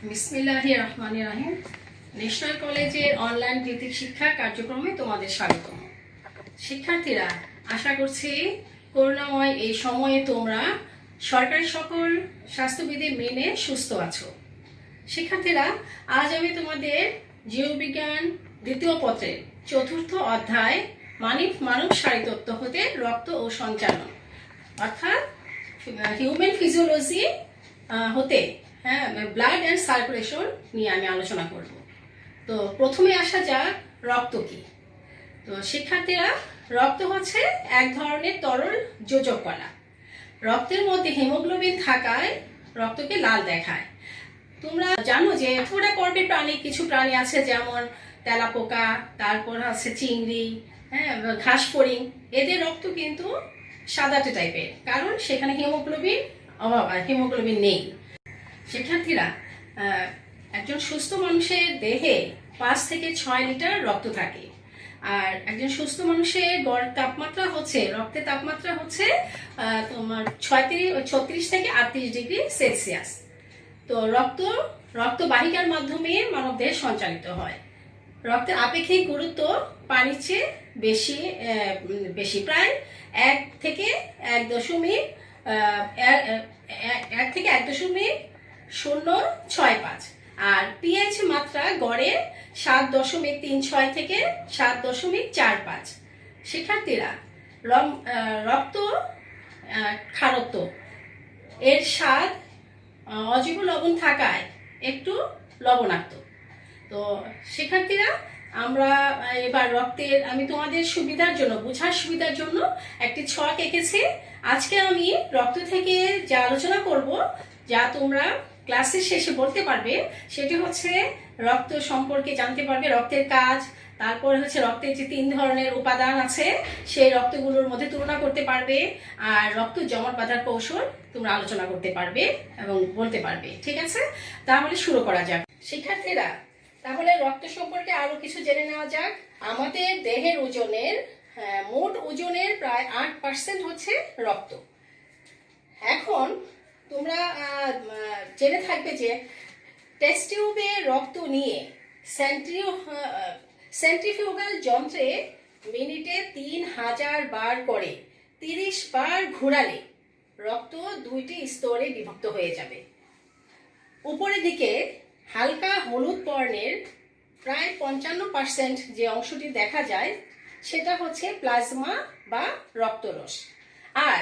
বিসমিল্লাহির রহমানির রহিম। ন্যাশনাল কলেজের অনলাইন ভিত্তিক শিক্ষা কার্যক্রমে তোমাদের স্বাগতম। শিক্ষার্থীরা, আশা করছি করোনাময় এই সময়ে তোমরা সরকারি সকল স্বাস্থ্যবিধি মেনে সুস্থ আছো। শিক্ষার্থীরা, আজ আমি তোমাদের জীববিজ্ঞান দ্বিতীয় পত্রের চতুর্থ অধ্যায় মানব শারীরতত্ত্ব হতে রক্ত ও সঞ্চালন অর্থাৎ হিউম্যান ফিজিওলজি হতে ব্লাড অ্যান্ড সার্কুলেশন নিয়ে আমি আলোচনা করব। তো প্রথমে আসা যাক রক্ত কি। তো শিক্ষার্থীরা, রক্ত হচ্ছে এক ধরনের তরল যোজক কণা। রক্তের মধ্যে হিমোগ্লোবিন থাকায় রক্তকে লাল দেখায়। তোমরা জানো যে থোড়া পর্বের প্রাণী, কিছু প্রাণী আছে যেমন তেলাপোকা, তারপর আছে চিংড়ি, ঘাস ফড়িং, এদের রক্ত কিন্তু সাদাটে টাইপের, কারণ সেখানে হিমোগ্লোবিন নেই। শিক্ষার্থীরা, একজন সুস্থ মানুষের দেহে 5 থেকে 6 লিটার রক্ত থাকে। আর একজন সুস্থ মানুষের গড় তাপমাত্রা হচ্ছে, রক্তের তাপমাত্রা হচ্ছে তোমার 36 থেকে 38 ডিগ্রি সেলসিয়াস। তো রক্তবাহিকার মাধ্যমে মানবদেহে সঞ্চালিত হয়। রক্তের আপেক্ষিক গুরুত্ব পানির চেয়ে বেশি, প্রায় 1 থেকে 1.065। আর পিএইচ মাত্রা গড়ে 7.36 থেকে 7.45। শিক্ষার্থীরা, রক্ত খারত্ব, এর স্বাদ অজৈব লবণ থাকায় একটু লবণাক্ত। তো শিক্ষার্থীরা, আমরা এবার আমি তোমাদের বোঝার সুবিধার জন্য একটি ছক এঁকেছি। আজকে আমি রক্ত থেকে যা আলোচনা করব, যা তোমরা ক্লাসের শেষে বলতে পারবে, সেটি হচ্ছে রক্ত সম্পর্কে জানতে পারবে, রক্তের কাজ, তারপর হচ্ছে রক্তের যে 3 ধরনের উপাদান আছে সেই রক্তগুলোর মধ্যে তুলনা করতে পারবে, আর রক্ত জমাট বাঁধার কৌশল তোমরা আলোচনা করতে পারবে এবং বলতে পারবে। ঠিক আছে, তাহলে শুরু করা যাক। শিক্ষার্থীরা, তাহলে রক্ত সম্পর্কে আরো কিছু জেনে নেওয়া যাক। আমাদের দেহের ওজনের মোট ওজনের প্রায় 8% হচ্ছে রক্ত। এখন তোমরা জেনে থাকবে যে টেস্ট টিউবে রক্ত নিয়ে সেন্ট্রিফিউগাল যন্ত্রে মিনিটে 3000 বার করে 30 বার ঘোরালে রক্ত 2টি স্তরে বিভক্ত হয়ে যাবে। উপরের দিকে হালকা হলুদ বর্ণের প্রায় 55% যে অংশটি দেখা যায় সেটা হচ্ছে প্লাজমা বা রক্তরস। আর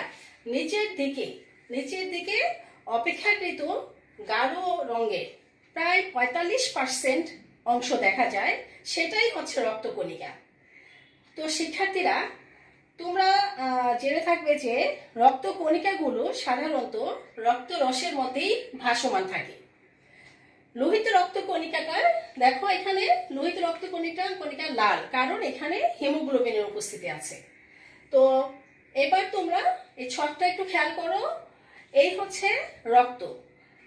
নিচের দিকে অপেক্ষাকৃত গাঢ় রঙের প্রায় 45% অংশ দেখা যায়, সেটাই হচ্ছে রক্তকণিকা। তো শিক্ষার্থীরা, তোমরা জেনে থাকবে যে রক্তকণিকাগুলো সাধারণত রক্তরসের মধ্যেই ভাসমান থাকে। লোহিত রক্তকণিকাটা দেখো, এখানে লোহিত রক্তকণিকা লাল, কারণ এখানে হিমোগ্লোবিনের উপস্থিতি আছে। তো এবার তোমরা এই ছকটা একটু খেয়াল করো। এই হচ্ছে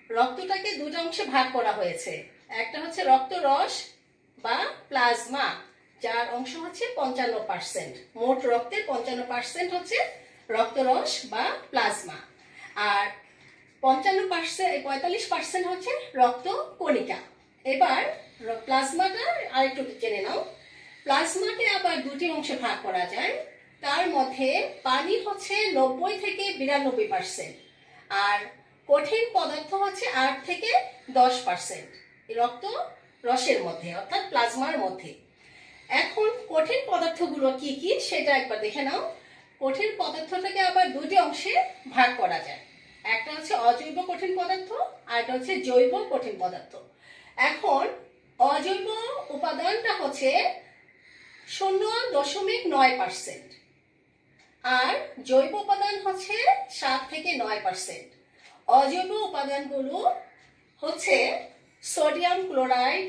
রক্তটাকে 2টা অংশে ভাগ করা হয়েছে। একটা হচ্ছে রক্তরস বা প্লাজমা, যার অংশ হচ্ছে 55%। মোট রক্তের 55% হচ্ছে রক্তরস বা প্লাজমা, আর 45% হচ্ছে রক্তকণিকা। এবার প্লাজমাটা আরেকটু জেনে নাও। প্লাজমাকে আবার 2টি অংশে ভাগ করা যায়। তার মধ্যে পানি হচ্ছে 90 থেকে 92%, আর কঠিন পদার্থ হচ্ছে 8 থেকে 10% রক্তরসের মধ্যে, অর্থাৎ প্লাজমার মধ্যে। এখন কঠিন পদার্থগুলো কি কি সেটা একবার দেখে নাও। কঠিন পদার্থটাকে আবার 2টি অংশে ভাগ করা যায়। একটা হচ্ছে অজৈব কঠিন পদার্থ, আর একটা হচ্ছে জৈব কঠিন পদার্থ। এখন অজৈব উপাদানটা হচ্ছে 0.9%, আর জৈব উপাদান হচ্ছে 7 থেকে 9%। অজৈব উপাদানগুলো হচ্ছে sodium chloride,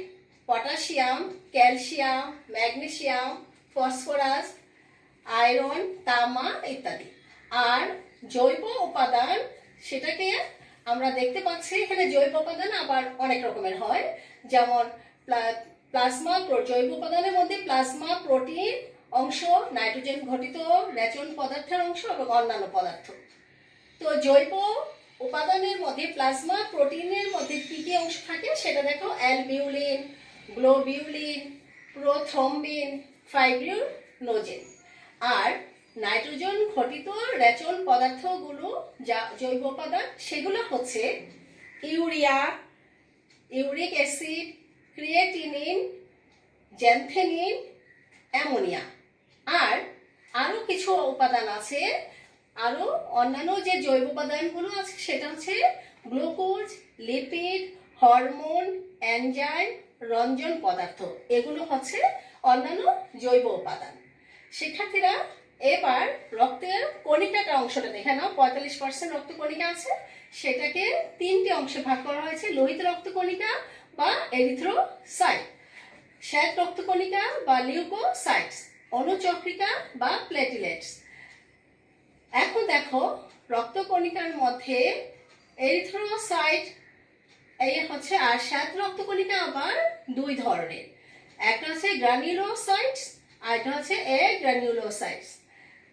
potassium, calcium, magnesium, phosphorus, iron, তামা ইত্যাদি। আর জৈব উপাদান, সেটাকে আমরা দেখতে পাচ্ছি এখানে জৈব উপাদান আবার অনেক রকমের হয়, যেমন জৈব উপাদানের মধ্যে প্লাজমা, প্রোটিন অংশ, নাইট্রোজেন ঘটিত রেচন পদার্থের অংশ এবং অন্যান্য পদার্থ। তো জৈব উপাদানের মধ্যে প্লাজমা প্রোটিনের মধ্যে কি কি অংশ থাকে সেটা দেখো, অ্যালবিউলিন, গ্লোবিউলিন, প্রোথ্রম্বিন, ফাইব্রিনোজেন। আর নাইট্রোজেন ঘটিত রেচন পদার্থগুলো যা জৈব উপাদান সেগুলো হচ্ছে ইউরিয়া, ইউরিক অ্যাসিড, ক্রিয়েটিনিন, জ্যান্থেনিন, অ্যামোনিয়া। আর আরো কিছু উপাদান আছে, আরো অন্যান্য যে জৈব উপাদানগুলো আছে সেটা হচ্ছে glucose, lipid, hormone, enzyme, Ranjan পদার্থ। এগুলো হচ্ছে অন্যান্য জৈব উপাদান। শিক্ষার্থীরা এবার রক্তের কণিকাটা অংশটা দেখে নাও। 45% রক্ত কণিকা আছে, সেটাকে 3টে অংশে ভাগ করা হয়েছে: লোহিত রক্ত কণিকা বা এরিথ্রোসাইট, শ্বেত রক্ত কণিকা বা লিউকোসাইটস, অনুচক্রিকা বা প্লেটলেটস। এখন দেখো রক্ত কণিকার মধ্যে এরিথ্রোসাইট এই হচ্ছে, আর শ্বেত রক্ত কণিকা আবার দুই ধরনের, একটা হচ্ছে গ্রানুলোসাইটস আর একটা হচ্ছে গ্রানুলোসাইটস।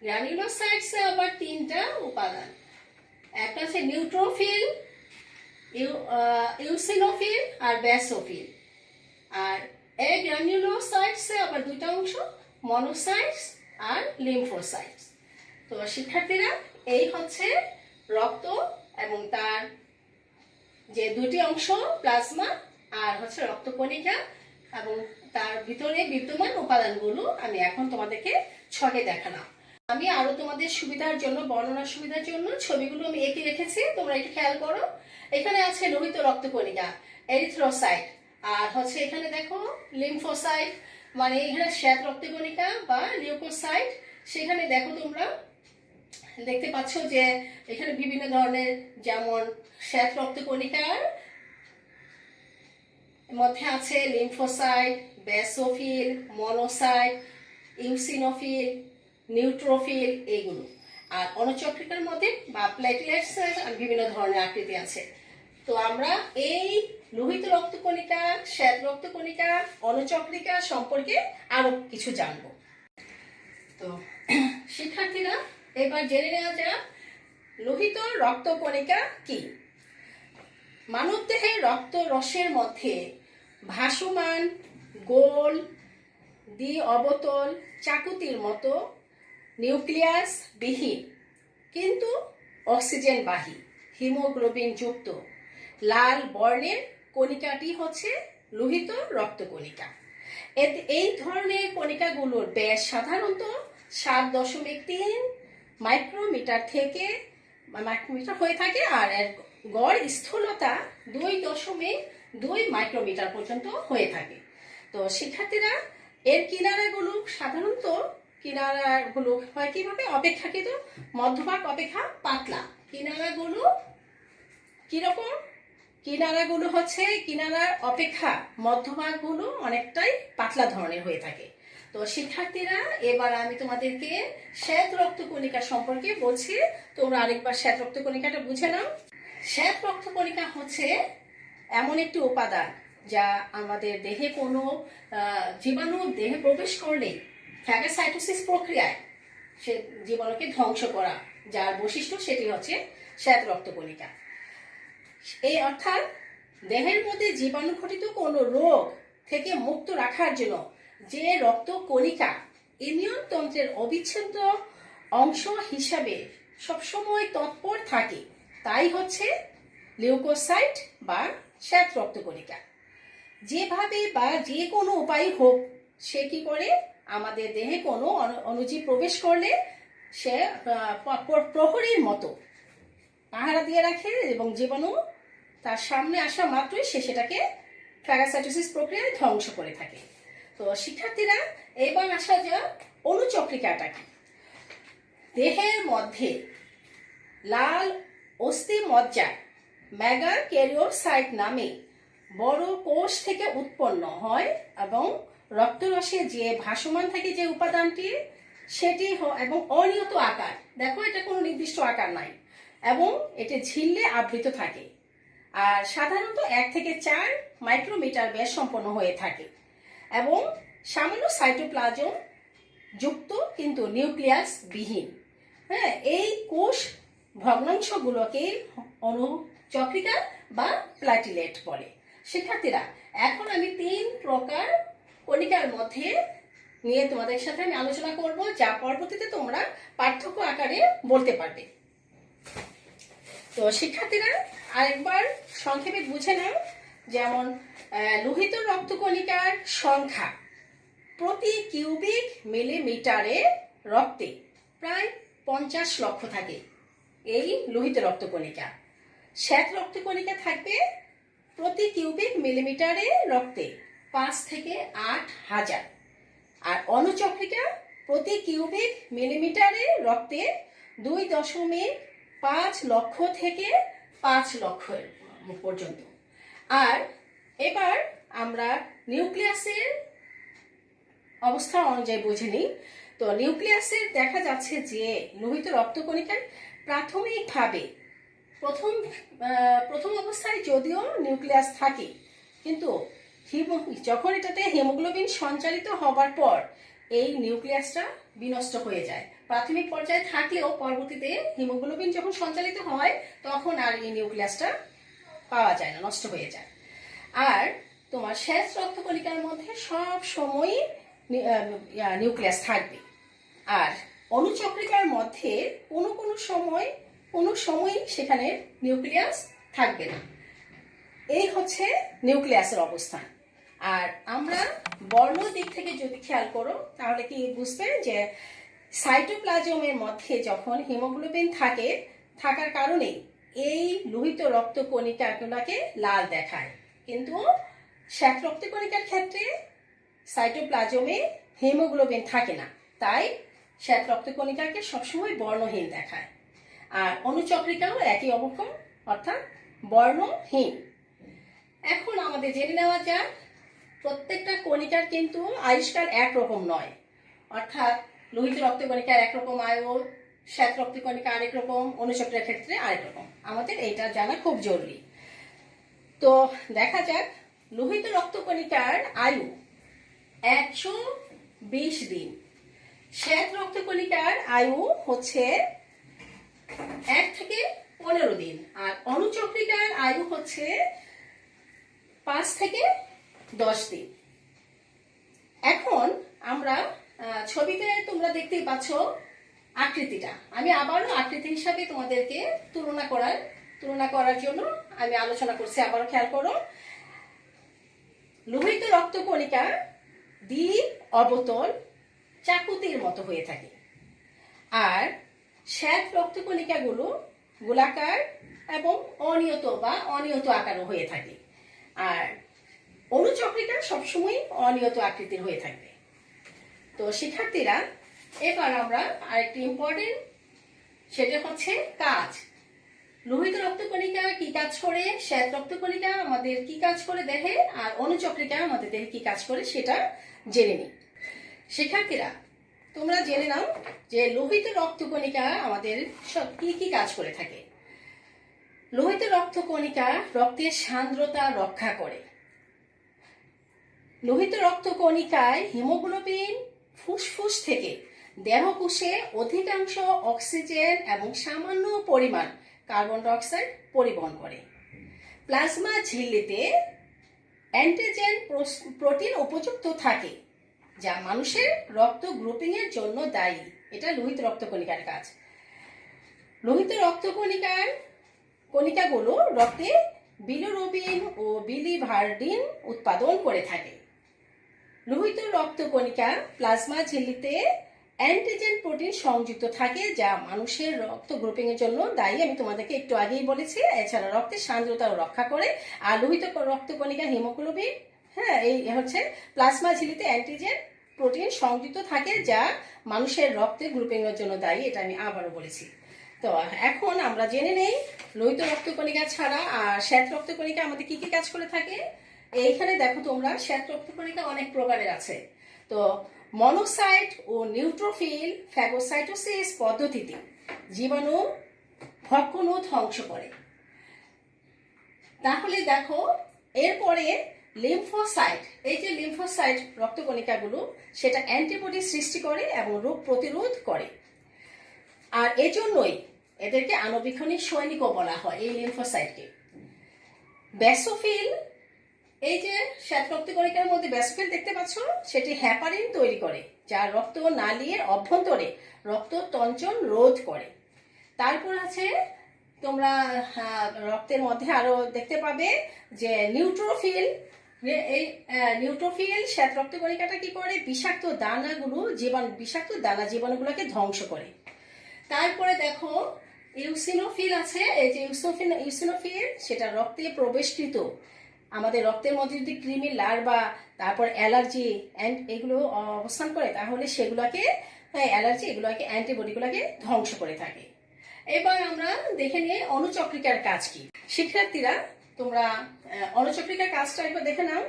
গ্রানুলোসাইটস এ আবার 3টা উপাদান, একটা হচ্ছে নিউট্রোফিল, ইউসিনোফিল আর বেসোফিল। আর গ্রানুলোসাইটস এ আবার 2টা অংশ, মনোসাইটস আর লিম্ফোসাইটস। তো শিক্ষার্থীরা এই হচ্ছে রক্ত এবং তার যে 2টি অংশ, প্লাজমা আর হচ্ছে রক্ত কণিকা, এবং তার ভিতরে বিদ্যমান উপাদানগুলো আমি এখন তোমাদেরকে ছকে দেখালাম। আমি আরো তোমাদের সুবিধার জন্য, বর্ণনার সুবিধার জন্য ছবিগুলো আমি এঁকে রেখেছি, তোমরা একটু খেয়াল করো। এখানে আছে লোহিত রক্ত কণিকা, এরিথ্রোসাইট, আর হচ্ছে এখানে দেখো লিম্ফোসাইট, মানে এখানে শ্বেত রক্ত কণিকা বা লিউকোসাইট। সেখানে দেখো তোমরা দেখতে পাচ্ছ যে এখানে বিভিন্ন ধরনের, যেমন শ্বেত রক্ত কণিকার মধ্যে আছে lymphocyte, basophil, monocyte, eosinophil, neutrophil, এইগুলো। আর অনুচক্রিকার মধ্যে বা প্লেটলেটস বিভিন্ন ধরনের আকৃতি আছে। তো আমরা এই লোহিত রক্ত কণিকা, শ্বেত রক্ত কণিকা, অনুচক্রিকা সম্পর্কে আরো কিছু জানবো। তো শিক্ষার্থীরা এবার জেনে নেওয়া যাক লোহিত রক্ত কণিকা কি। মানব দেহের রক্ত রসের মধ্যে ভাসমান গোল দ্বি অবতল চাকুতির মতো নিউক্লিয়াস বিহীন কিন্তু অক্সিজেন বাহী হিমোগ্লোবিন যুক্ত লাল বর্ণের কণিকাটি হচ্ছে লোহিত রক্ত কণিকা। এই ধরনের কণিকাগুলোর ব্যাস সাধারণত 7.3 মাইক্রোমিটার থেকে মাইক্রোমিটার হয়ে থাকে, আর এর গড় স্থূলতা 2.2 মাইক্রোমিটার পর্যন্ত হয়ে থাকে। তো শিক্ষার্থীরা এর কিনারাগুলো সাধারণত কিনারাগুলো হয় কিভাবে, অপেক্ষাকৃত মধ্যভাগ অপেক্ষা পাতলা। কিনারাগুলো কিরকম, কিনারাগুলো হচ্ছে কিনারার অপেক্ষা মধ্যভাগগুলো অনেকটাই পাতলা ধরনের হয়ে থাকে। তো শিক্ষার্থীরা এবার আমি তোমাদেরকে শ্বেত রক্ত কণিকা সম্পর্কে বলছি, তোমরা আরেকবার শ্বেত রক্ত কণিকাটা বুঝে নাও। শ্বেত রক্ত কণিকা হচ্ছে এমন একটি উপাদান যা আমাদের দেহে কোনো জীবাণু দেহে প্রবেশ করলে ফ্যাগোসাইটোসিস প্রক্রিয়ায় সে জীবাণুকে ধ্বংস করা, যার বৈশিষ্ট্য সেটি হচ্ছে শ্বেত রক্ত কণিকা। এই অর্থাৎ দেহের মধ্যে জীবাণু ঘটিত কোনো রোগ থেকে মুক্ত রাখার জন্য যে রক্ত কণিকা ইমিউন তন্ত্রের অবিচ্ছেদ্য অংশ হিসাবে সবসময় তৎপর থাকে তাই হচ্ছে লিউকোসাইট বা শ্বেত রক্ত কণিকা। যেভাবে বা যে কোনো উপায় হোক সে কি করে, আমাদের দেহে কোনো অণুজীব প্রবেশ করলে সে প্রহরীর মতো পাহারা দিয়ে রাখে এবং জীবাণু তার সামনে আসা মাত্রই সে সেটাকে ফ্যাগোসাইটোসিস প্রক্রিয়ায় ধ্বংস করে থাকে। তো শিক্ষার্থীরা এবার আসা যাক অনুচক্রিকাটা কি। দেহের মধ্যে লাল অস্থি মজ্জা মেগাক্যারিওসাইট নামে বড় কোষ থেকে উৎপন্ন হয় এবং রক্তরসে যে ভাসমান থাকে যে উপাদানটি সেটি এবং অনিয়ত আকার, দেখো এটা কোনো নির্দিষ্ট আকার নাই, এবং এটি ঝিল্লে আবৃত থাকে, আর সাধারণত 1 থেকে 4 মাইক্রোমিটার ব্যাস সম্পন্ন হয়ে থাকে এবং সামান্য সাইটোপ্লাজম যুক্ত কিন্তু নিউক্লিয়াস বিহীন। হ্যাঁ, এই কোষ ভগ্নাংশগুলোকে অনুচক্রিকা বা প্ল্যাটিলেট বলে। শিক্ষার্থীরা, এখন আমি 3 প্রকার কণিকার মধ্যে নিয়ে তোমাদের সাথে আমি আলোচনা করব, যা পরবর্তীতে তোমরা পার্থক্য আকারে বলতে পারবে। তো শিক্ষার্থীরা, আরেকবার সংক্ষেপে বুঝে নাও। যেমন লোহিত রক্তকণিকার সংখ্যা প্রতি কিউবিক মিলিমিটারে রক্তে প্রায় 50 লক্ষ থাকে, এই লোহিত রক্তকণিকা। শ্বেত রক্তকণিকা থাকবে প্রতি কিউবিক মিলিমিটারে রক্তে 5 থেকে 8 হাজার, আর অনুচক্রিকা প্রতি কিউবিক মিলিমিটারে রক্তে 2.5 লক্ষ থেকে 5 লক্ষ পর্যন্ত। আর এবার আমরা নিউক্লিয়াসের অবস্থা অনুযায়ী বুঝে নিই। তো নিউক্লিয়াসে দেখা যাচ্ছে যে লোহিত রক্তকণিকায় প্রাথমিকভাবে প্রথম অবস্থায় যদিও নিউক্লিয়াস থাকে, কিন্তু যখন এটাতে হিমোগ্লোবিন সঞ্চালিত হবার পর এই নিউক্লিয়াসটা বিনষ্ট হয়ে যায়। প্রাথমিক পর্যায়ে থাকলেও পরবর্তীতে হিমোগ্লোবিন যখন সঞ্চালিত হয় তখন আর এই নিউক্লিয়াসটা পাওয়া যায় না, নষ্ট হয়ে যায়। আর তোমার শ্বেত রক্তকণিকার মধ্যে সব সময় নিউক্লিয়াস থাকবে, আর অনুচক্রিকার মধ্যে কোনো সময় সেখানে নিউক্লিয়াস থাকবে না। এই হচ্ছে নিউক্লিয়াসের অবস্থান। আর আমরা বর্ণ দিক থেকে যদি খেয়াল করো তাহলে কি বুঝবে যে সাইটোপ্লাজমের মধ্যে যখন হিমোগ্লোবিন থাকার কারণে এই লোহিত রক্তকণিকাগুলোকে লাল দেখায়, কিন্তু শ্বেত রক্তকণিকার ক্ষেত্রে সাইটোপ্লাজমে হিমোগ্লোবিন থাকে না, তাই শ্বেত রক্তকণিকাকে সবসময় বর্ণহীন দেখায়। আর অনুচক্রিকাও একই অবক্ষম, অর্থাৎ বর্ণহীন। এখন আমাদের জেনে নেওয়া যাক, প্রত্যেকটা কণিকার কিন্তু আয়ুষ্কাল একরকম নয়। অর্থাৎ লোহিত রক্তকণিকার একরকম আয়ু, শ্বেত রক্তকণিকা আরেক রকম, অনুচক্রিকার ক্ষেত্রে আরেক রকম। আমাদের এটা জানা খুব জরুরি। তো দেখা যাক, লোহিত রক্তকণিকার আয়ু 120 দিন, শ্বেত রক্তকণিকার আয়ু হচ্ছে 1 থেকে 15 দিন, আর অনুচক্রিকার আয়ু হচ্ছে 5 থেকে 10 দিন। এখন আমরা ছবিতে তোমরা দেখতেই পাচ্ছ আকৃতিটা। আমি আবারও আকৃতি হিসাবে তোমাদেরকে তুলনা করার জন্য আমি আলোচনা করছি। আবারও খেয়াল করো, লোহিত রক্তকণিকা দ্বীপ অবতল চাকুতির মতো হয়ে থাকে, আর শ্বেত রক্তকণিকাগুলো গোলাকার এবং অনিয়ত আকারও হয়ে থাকে, আর অনুচক্রিকা সবসময় অনিয়ত আকৃতির হয়ে থাকবে। তো শিক্ষার্থীরা, এবার আমরা আরেকটি ইম্পর্টেন্ট, সেটা হচ্ছে কাজ। লোহিত রক্তকণিকা কি কাজ করে, শ্বেত রক্তকণিকা আমাদের কি কাজ করে দেহে, আর অনুচক্রিকা আমাদের দেহে কি কাজ করে সেটা জেনে নিই। শিক্ষার্থীরা, তোমরা জেনে নাও যে লোহিত রক্তকণিকা আমাদের কি কাজ করে থাকে। লোহিত রক্তকণিকা রক্তের সান্দ্রতা রক্ষা করে। লোহিত রক্তকণিকায় হিমোগ্লোবিন ফুসফুস থেকে দেহকোষে অধিকাংশ অক্সিজেন এবং সামান্য পরিমাণ কার্বন ডাই অক্সাইড পরিবহন করে। প্লাজমা ঝিল্লিতে অ্যান্টিজেন প্রোটিন উপযুক্ত থাকে, যা মানুষের রক্ত গ্রুপিং এর জন্য দায়ী। এটা লোহিত রক্তকণিকার কাজ। লোহিত কণিকাগুলো রক্তে বিলিরুবিন ও বিলিভার্ডিন উৎপাদন করে থাকে। লোহিত রক্তকণিকা প্লাজমা ঝিল্লিতে অ্যান্টিজেন প্রোটিন সংযুক্ত থাকে, যা মানুষের রক্ত গ্রুপিং এর জন্য দায়ী। আমি তোমাদেরকে একটু আগেই বলেছি। এছাড়া রক্তের সান্দ্রতাও রক্ষা করে। আর লোহিত রক্তকণিকা হিমোগ্লোবিন, এই হচ্ছে প্লাজমা ঝিল্লিতে অ্যান্টিজেন প্রোটিন সংযুক্ত থাকে, যা মানুষের রক্তের গ্রুপিং এর জন্য দায়ী। এটা আমি আবারও বলেছি। তো এখন আমরা জেনে নেই লোহিত রক্তকণিকা ছাড়া আর শ্বেত রক্তকণিকা আমাদের কি কি কাজ করে থাকে। এইখানে দেখো তোমরা, শ্বেত রক্তকণিকা অনেক প্রকারের আছে। তো মনোসাইট ও নিউট্রোফিল ফ্যাগোসাইটোসিস পদ্ধতিতে জীবাণু ভক্ষণ ও ধ্বংস করে। তাহলে দেখো, এরপরে লিম্ফোসাইট, এই যে লিম্ফোসাইট রক্তকণিকাগুলো, সেটা অ্যান্টিবডি সৃষ্টি করে এবং রোগ প্রতিরোধ করে। আর এজন্যই এদেরকে আণুবীক্ষণিক সৈনিকও বলা হয় এই লিম্ফোসাইটকে। ব্যাসোফিল, এই যে শ্বেতরক্ত কণিকার মধ্যে ব্যাসোফিল দেখতে পাচ্ছ, সেটি হ্যাপারিন তৈরি করে, যা রক্ত নালীর অভ্যন্তরে রক্ত তঞ্চন রোধ করে। তারপর আছে তোমরা রক্তের মধ্যে আরো দেখতে পাবে যে নিউট্রোফিল। এই নিউট্রোফিল শ্বেতরক্ত কণিকাটা কি করে, বিষাক্ত দানা জীবাণুগুলোকে ধ্বংস করে। তারপরে দেখো ইউসিনোফিল আছে। এই যে ইউসিনোফিল সেটা রক্তে প্রবেশকৃত, আমাদের রক্তের মধ্যে যদি কৃমি, লার্ভা, তারপর অ্যালার্জি এগুলো অবস্থান করে, তাহলে সেগুলোকে এগুলোকে অ্যান্টিবডিগুলোকে ধ্বংস করে থাকে। এবার আমরা দেখে নিই অণুচক্রিকার কাজ কি। শিক্ষার্থীরা তোমরা অণুচক্রিকার কাজটা একবার দেখে নাও।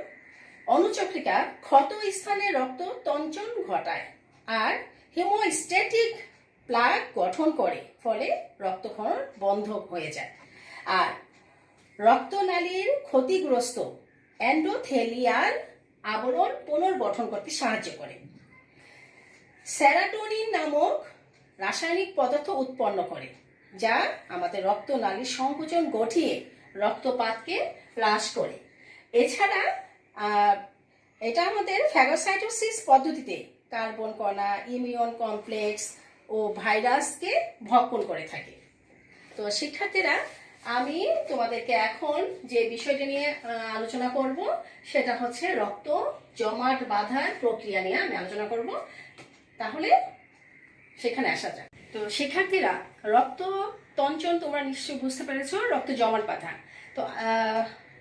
অণুচক্রিকা ক্ষত স্থানে রক্ত তঞ্চন ঘটায় আর হিমোস্ট্যাটিক প্লাগ গঠন করে, ফলে রক্তক্ষরণ বন্ধ হয়ে যায়। আর রক্তনালীর ক্ষতিগ্রস্ত এন্ডোথেলিয়াল আবরণ পুনর্গঠন করতে সাহায্য করে। সেরাটোনিন নামক রাসায়নিক পদার্থ উৎপন্ন করে, যা আমাদের রক্তনালীর সংকোচন ঘটিয়ে রক্তপাতকে হ্রাস করে। এছাড়া এটা আমাদের ফ্যাগোসাইটোসিস পদ্ধতিতে কার্বন কণা, ইমিউন কমপ্লেক্স ও ভাইরাসকে ভক্ষণ করে থাকে। তো শিক্ষার্থীরা, আমি তোমাদেরকে এখন যে বিষয়টা নিয়ে আলোচনা করব সেটা হচ্ছে রক্ত জমাট বাঁধার প্রক্রিয়া নিয়ে আমি আলোচনা করব। তাহলে সেখানে আসা যাক। তো শিক্ষার্থীরা, রক্ত তঞ্চন তোমরা নিশ্চয়ই বুঝতে পেরেছো, রক্ত জমাট বাঁধা। তো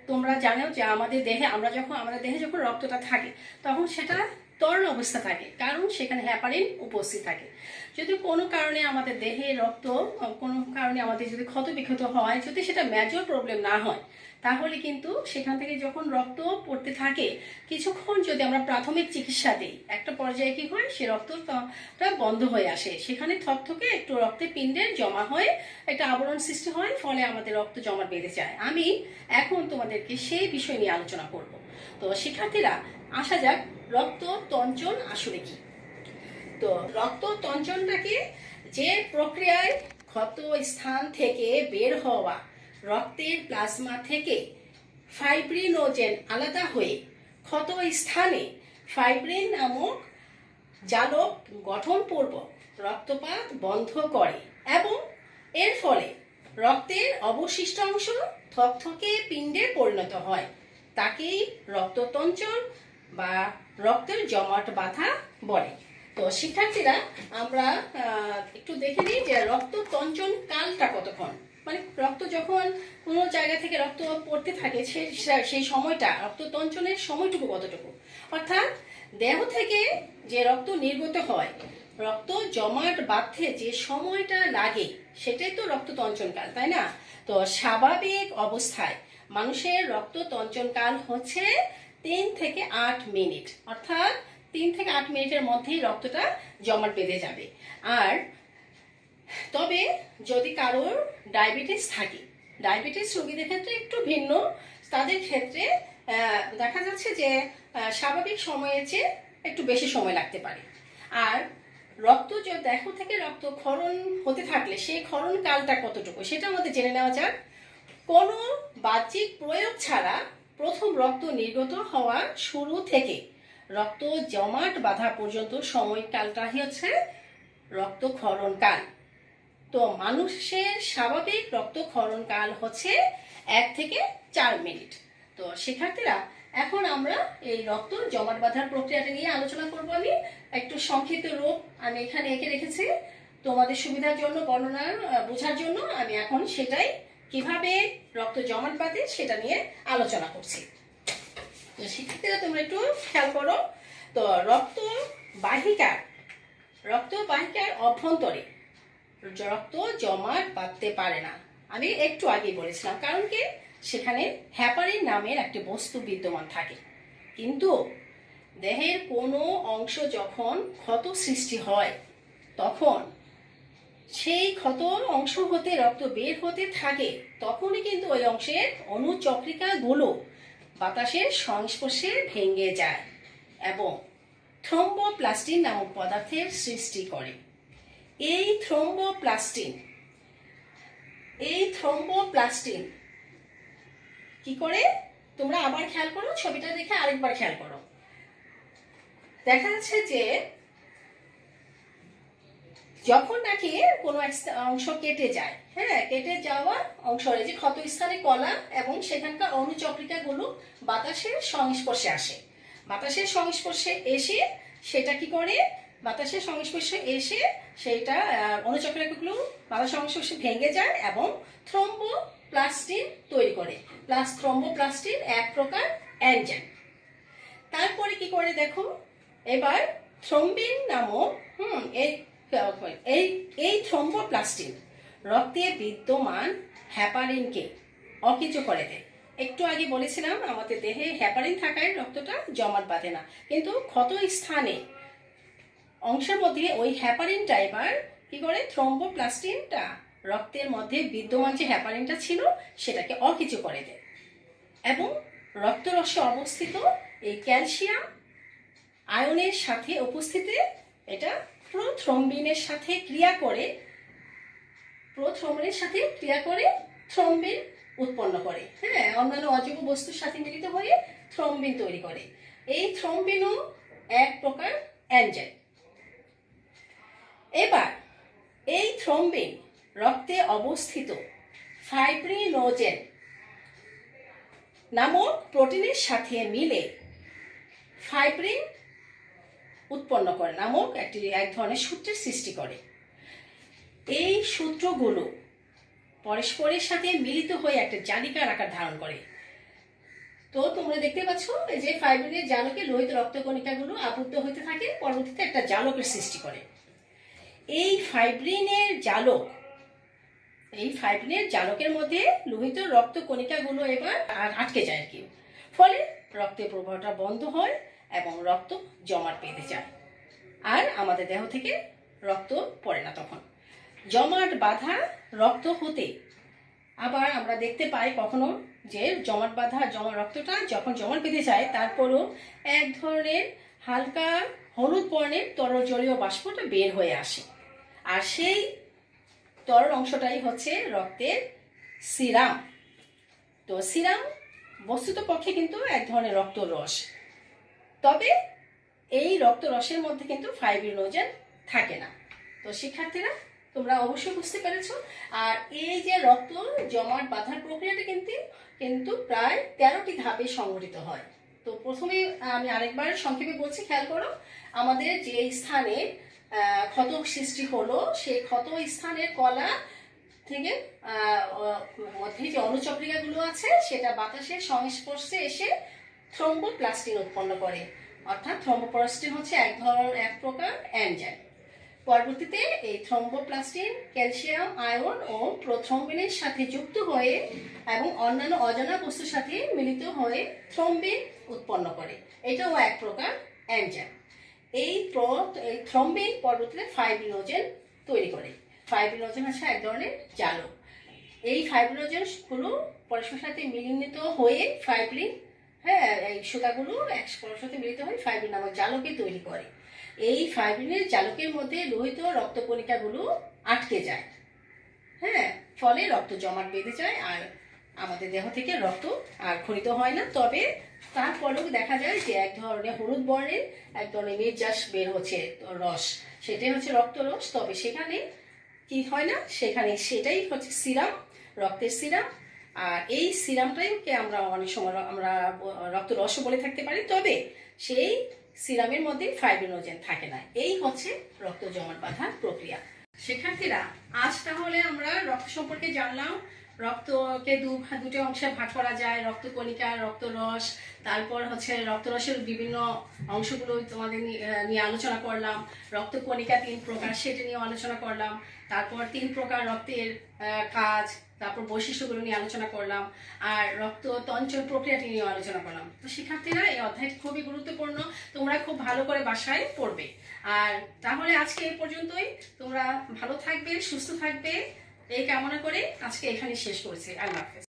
তোমরা জানো যে আমাদের দেহে যখন রক্তটা থাকে তখন সেটা তরল অবস্থা থাকে, কারণ সেখানে হ্যাপারিন উপস্থিত থাকে। যদি কোনো কারণে আমাদের দেহে আমাদের যদি ক্ষত বিক্ষত হয়, যদি সেটা মেজর প্রবলেম না হয়, তাহলে কিন্তু সেখান থেকে যখন রক্ত পড়তে থাকে, কিছুক্ষণ যদি আমরা প্রাথমিক চিকিৎসা দিই, একটা পর্যায়ে কি হয়, সে রক্তটা বন্ধ হয়ে আসে, সেখানে থকথকে একটু রক্তের পিণ্ডের জমা হয়ে একটা আবরণ সৃষ্টি হয়, ফলে আমাদের রক্ত জমা বেঁধে যায়। আমি এখন তোমাদেরকে সেই বিষয় নিয়ে আলোচনা করব। তো শিক্ষার্থীরা, আসা যাক রক্ত তঞ্চন আসলে কি। তো রক্ত তঞ্চনটাকে যে প্রক্রিয়ায় ক্ষত স্থান থেকে বের হওয়া রক্তের প্লাজমা থেকে ফাইব্রিনোজেন আলাদা হয়ে ক্ষত স্থানে ফাইব্রিন নামক জালক গঠনপূর্বক রক্তপাত বন্ধ করে এবং এর ফলে রক্তের অবশিষ্ট অংশ থকথকে পিণ্ডে পরিণত হয়, তাকেই রক্ততঞ্চন বা রক্তের জমাট বাঁধা বলে। তো শিক্ষার্থীরা, আমরা একটু দেখে নিই যে রক্ত তঞ্চন কালটা কতক্ষণ, মানে রক্ত যখন কোনো জায়গা থেকে রক্ত পড়তে থাকে সেই সময়টা, রক্ত তঞ্চনের সময়টুকু কতটুকু, অর্থাৎ দেহ থেকে যে রক্ত নির্গত হয়, রক্ত জমাট বাঁধতে যে সময়টা লাগে, সেটাই তো রক্ত তঞ্চন কাল, তাই না? তো স্বাভাবিক অবস্থায় মানুষের রক্ত তঞ্চন কাল হচ্ছে 3 থেকে 8 মিনিট, অর্থাৎ 3 থেকে 8 মিনিটের মধ্যেই রক্তটা জমাট বেঁধে যাবে। আর তবে যদি কারোর ডায়াবেটিস থাকে, ডায়াবেটিস রোগীদের ক্ষেত্রে একটু ভিন্ন, তাদের ক্ষেত্রে দেখা যাচ্ছে যে স্বাভাবিক সময়ের চেয়ে একটু বেশি সময় লাগতে পারে। আর দেহ থেকে রক্ত ক্ষরণ হতে থাকলে সেই ক্ষরণ কালটা কতটুকু, সেটা আমাদের জেনে নেওয়া যাক। কোনো বাহ্যিক প্রয়োগ ছাড়া প্রথম রক্ত নির্গত হওয়া শুরু থেকে রক্ত জমাট বাঁধা পর্যন্ত সময়কালটাই হচ্ছে রক্তক্ষরণ কাল। তো মানুষের স্বাভাবিক রক্তক্ষরণ কাল হচ্ছে 1 থেকে 4 মিনিট। তো শিক্ষার্থীরা, এখন আমরা এই রক্ত জমাট বাঁধার প্রক্রিয়াটা নিয়ে আলোচনা করব। আমি একটু সংক্ষিপ্ত রূপ আমি এখানে এঁকে রেখেছি তোমাদের সুবিধার জন্য, বোঝার জন্য। আমি এখন সেটাই কিভাবে রক্ত জমাট বাঁধে সেটা নিয়ে আলোচনা করছি। তো শিক্ষার্থীরা, তোমরা একটু খেয়াল করো। তো রক্ত বাহিকার অভ্যন্তরে রক্ত জমাট বাঁধতে পারে না, আমি একটু আগে বলেছিলাম, কারণ কি সেখানে হ্যাপারিন নামের একটি বস্তু বিদ্যমান থাকে। কিন্তু দেহের কোনো অংশ যখন ক্ষত সৃষ্টি হয়, তখন সেই ক্ষত অংশ হতে রক্ত বের হতে থাকে, তখনই কিন্তু ওই অংশের অণুচক্রিকাগুলো বাতাসের সংস্পর্শে ভেঙে যায় এবং থ্রোম্বোপ্লাস্টিন নামক পদার্থের সৃষ্টি করে। এই থ্রোম্বোপ্লাস্টিন এই থ্রম্বোপ্লাস্টিন কি করে, তোমরা আবার খেয়াল করো, ছবিটা দেখে আরেকবার খেয়াল করো। দেখা যাচ্ছে যে যখন নাকি কোনো অংশ কেটে যায়, হ্যাঁ, কেটে যাওয়া অংশের যে ক্ষত স্থানে কলা এবং সেখানকার অনুচক্রিকাগুলো বাতাসের সংস্পর্শে আসে। বাতাসের সংস্পর্শে এসে সেটা কি করে, বাতাসের সংস্পর্শে এসে সেটা অনুচক্রিকাগুলো বাতাসের সংস্পর্শে ভেঙে যায় এবং থ্রম্বোপ্লাস্টিন তৈরি করে। থ্রম্বোপ্লাস্টিন এক প্রকার এনজাইম। তারপরে কি করে দেখো, এবার থ্রম্বিন নামক এই থ্রম্বোপ্লাস্টিন রক্তে বিদ্যমান হ্যাপারিনকে অকেজো করে দেয়। একটু আগে বলেছিলাম আমাদের দেহে হ্যাপারিন থাকায় রক্তটা জমাট বাঁধে না, কিন্তু ক্ষত স্থানে অংশের মধ্যে ওই হ্যাপারিনটা এবার কি করে, থ্রম্বোপ্লাস্টিনটা রক্তের মধ্যে বিদ্যমান যে হ্যাপারিনটা ছিল সেটাকে অকেজো করে দেয় এবং রক্তরসে অবস্থিত এই ক্যালসিয়াম আয়নের সাথে উপস্থিতি এটা প্রোথ্রম্বিনের সাথে ক্রিয়া করে থ্রম্বিন উৎপন্ন করে, হ্যাঁ, অন্যান্য অজৈব বস্তুর সাথে মিলিত হয়ে থ্রম্বিন তৈরি করে। এই থ্রম্বিনও এক প্রকার এনজাইম। এবার এই থ্রম্বিন রক্তে অবস্থিত ফাইব্রিনোজেন নামক প্রোটিনের সাথে মিলে ফাইব্রিন উৎপন্ন করে নামক এক ধরনের সূত্রের সৃষ্টি করে। এই সূত্রগুলো পরস্পরের সাথে মিলিত হয়ে একটা জালিকার আকার ধারণ করে। তো তোমরা দেখতে পাচ্ছ এই যে ফাইব্রিনের জালকে লোহিত রক্তকণিকাগুলো আবদ্ধ হতে থাকে, পরবর্তীতে একটা জালকের সৃষ্টি করে। এই ফাইব্রিনের জালকের মধ্যে লোহিত রক্তকণিকাগুলো এবার আটকে যায় আর কি, ফলে রক্তের প্রবাহটা বন্ধ হয় এবং রক্ত জমাট বেঁধে যায়, আর আমাদের দেহ থেকে রক্ত পড়ে না। তখন জমাট বাঁধা রক্ত হতে আবার আমরা দেখতে পাই কখনো যে জমাট বাঁধা রক্তটা যখন জমাট বেঁধে যায় তারপরও এক ধরনের হালকা হলুদ বর্ণের তরল জলীয় বাষ্পটা বের হয়ে আসে, আর সেই তরল অংশটাই হচ্ছে রক্তের সিরাম। তো সিরাম বস্তুত পক্ষে কিন্তু এক ধরনের রক্তরস, তবে এই রক্তরসের মধ্যে কিন্তু ফাইব্রিনোজেন থাকে না। তো শিক্ষার্থীরা তোমরা অবশ্যই বুঝতে পেরেছো। আর এই যে রক্ত জমাট বাঁধার প্রক্রিয়াটা কিন্তু প্রায় 13টি ধাপে সংঘটিত হয়। তো প্রথমে আমি আরেকবার সংক্ষেপে বলছি, খেয়াল করো। আমাদের যে স্থানে ক্ষত সৃষ্টি হলো সেই ক্ষত স্থানের কলা থেকে মধ্যে যে অনুচক্রিকাগুলো আছে সেটা বাতাসের সংস্পর্শে এসে থ্রম্বোপ্লাস্টিন উৎপন্ন করে, অর্থাৎ থ্রম্বোপ্লাস্টিন হচ্ছে এক প্রকার এনজাইম। পরবর্তীতে এই থ্রম্বোপ্লাস্টিন ক্যালসিয়াম আয়ন ও প্রোথ্রম্বিনের সাথে যুক্ত হয়ে এবং অন্যান্য অজানা বস্তুর সাথে মিলিত হয়ে থ্রম্বিন উৎপন্ন করে, এটাও এক প্রকার এনজাইম। এই থ্রম্বিন পরবর্তীতে ফাইব্রিনোজেন তৈরি করে। ফাইব্রিনোজেন হচ্ছে এক ধরনের জালক। এই ফাইব্রিনোজেনগুলো পরস্পরের সাথে মিলিত হয়ে ফাইব্রিন, হ্যাঁ, এই সুতাগুলো পরস্পরের সাথে মিলিত হয়ে ফাইব্রিন নামক জালকে তৈরি করে। এই ফাইব্রিনের জালকের মধ্যে লোহিত রক্তকণিকাগুলো আটকে যায়, হ্যাঁ, ফলে রক্ত জমাট বেঁধে যায় আর আমাদের দেহ থেকে রক্ত আর ক্ষরিত হয় না। তবে তারপরেও দেখা যায় যে এক ধরনের হলুদ বর্ণের এক ধরনের নির্যাস বের হচ্ছে রস, সেটাই হচ্ছে রক্তরস। তবে সেখানে কি হয় না, সেটাই হচ্ছে সিরাম, রক্তের সিরাম। আর এই সিরামটাইকে আমরা অনেক সময় আমরা রক্তরস বলে থাকতে পারি, তবে সেই সিরামের মধ্যে ফাইব্রিনোজেন থাকে না। এই হচ্ছে রক্ত জমাট বাঁধার প্রক্রিয়া। শিক্ষার্থীরা, আজ তাহলে আমরা রক্ত সম্পর্কে জানলাম। রক্তকে দুটো অংশে ভাগ করা যায়, রক্তকণিকা, রক্তরস। তারপর হচ্ছে রক্তরসের বিভিন্ন অংশগুলো তোমাদের নিয়ে আলোচনা করলাম। রক্তকণিকা 3 প্রকার, সেটা নিয়ে আলোচনা করলাম। তারপর 3 প্রকার রক্তের কাজ, তারপর বৈশিষ্ট্যগুলো নিয়ে আলোচনা করলাম, আর রক্ত তঞ্চল প্রক্রিয়াটি নিয়ে আলোচনা করলাম। তো শিক্ষার্থীরা, এই অধ্যায়টি খুবই গুরুত্বপূর্ণ, তোমরা খুব ভালো করে বাসায় পড়বে। আর তাহলে আজকে এই পর্যন্তই। তোমরা ভালো থাকবে, সুস্থ থাকবে, এই কামনা করে আজকে এখানে শেষ করছি। আল্লাহ হাফেজ।